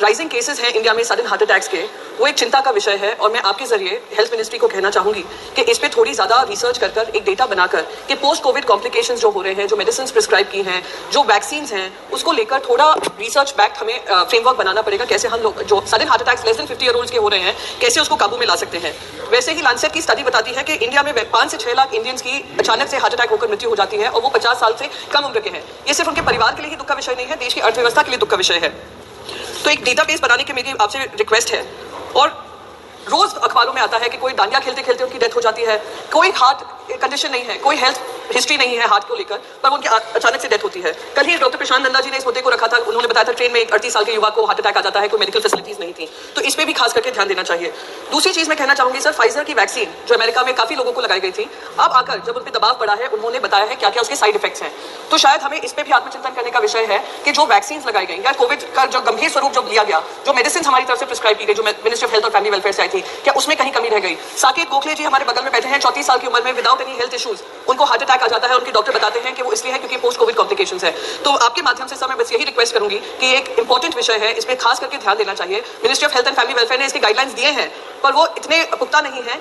Rising cases हैं India में sudden heart attacks के, वो एक चिंता का विषय है। और मैं आपके जरिए हेल्थ मिनिस्ट्री को कहना चाहूंगी कि इस पे थोड़ी ज्यादा रिसर्च कर एक डेटा बनाकर कि पोस्ट कोविड कॉम्प्लिकेशंस जो हो रहे हैं, जो मेडिसिन प्रिस्क्राइब की हैं, जो वैक्सीन हैं, उसको लेकर थोड़ा रिसर्च बैक हमें फ्रेमवर्क बनाना पड़ेगा। कैसे हम लोग जो sudden heart attacks less than 50 year old के हो रहे हैं, कैसे उसको काबू में ला सकते हैं। वैसे ही लांसेट की स्टडी बताती है कि इंडिया में 5 से 6 लाख इंडियंस की अचानक से हार्ट अटैक होकर मृत्यु हो जाती है, और वो 50 साल से कम उम्र के हैं। ये सिर्फ उनके परिवार के लिए ही दुख का विषय नहीं है, देश की अर्थव्यवस्था के लिए दुख का विषय है। तो एक डेटाबेस बनाने की मेरी आपसे रिक्वेस्ट है। और रोज अखबारों में आता है कि कोई डांडिया खेलते खेलते उनकी डेथ हो जाती है, कोई हार्ट कंडीशन नहीं है, कोई हेल्थ हिस्ट्री नहीं है हार्ट को लेकर, पर उनकी अचानक से डेथ होती है। कल ही डॉक्टर प्रशांत नंदा जी ने इस मुद्दे को रखा था। उन्होंने बताया था ट्रेन में एक 38 साल के युवा को हार्ट अटैक आ जाता है, कोई मेडिकल फैसिलिटीज नहीं थी। तो इस पे भी खास करके ध्यान देना चाहिए। दूसरी चीज मैं कहना चाहूंगी सर, फाइजर की वैक्सीन जो अमेरिका में काफी लोगों को लगाई गई थी, अब आकर जब उन पर दबाव पड़ा है, उन्होंने बताया है क्या क्या उसके साइड इफेक्ट्स हैं। तो शायद हमें इस पे भी आत्मचिंतन करने का विषय है कि जो वैक्सीन लगाई गई या कोविड का जो गंभीर स्वरूप जो लिया गया, जो मेडिसिन हमारी तरफ से प्रिस्क्राइब की गई, जो मिनिस्ट्री ऑफ हेल्थ और फैमिली वेलफेयर से आई थी, क्या उसमें कहीं कमी रह गई। साकेत गोखले जी हमारे बगल में बैठे हैं, 34 साल की उम्र में, विदाउट एनी हेल्थ इश्यूज, उनको हार्ट अटैक आ जाता है। उनके डॉक्टर बताते हैं कि वो इसलिए है क्योंकि पोस्ट कोविड कॉम्प्लिकेशंस है। तो आपके माध्यम से सर मैं बस यही रिक्वेस्ट करूंगी कि एक इंपॉर्टेंट विषय है, इस पे खास करके ध्यान देना चाहिए। Ministry of health and family welfare ने इसके गाइडलाइंस दिए हैं, पर वो इतने पुख्ता नहीं है।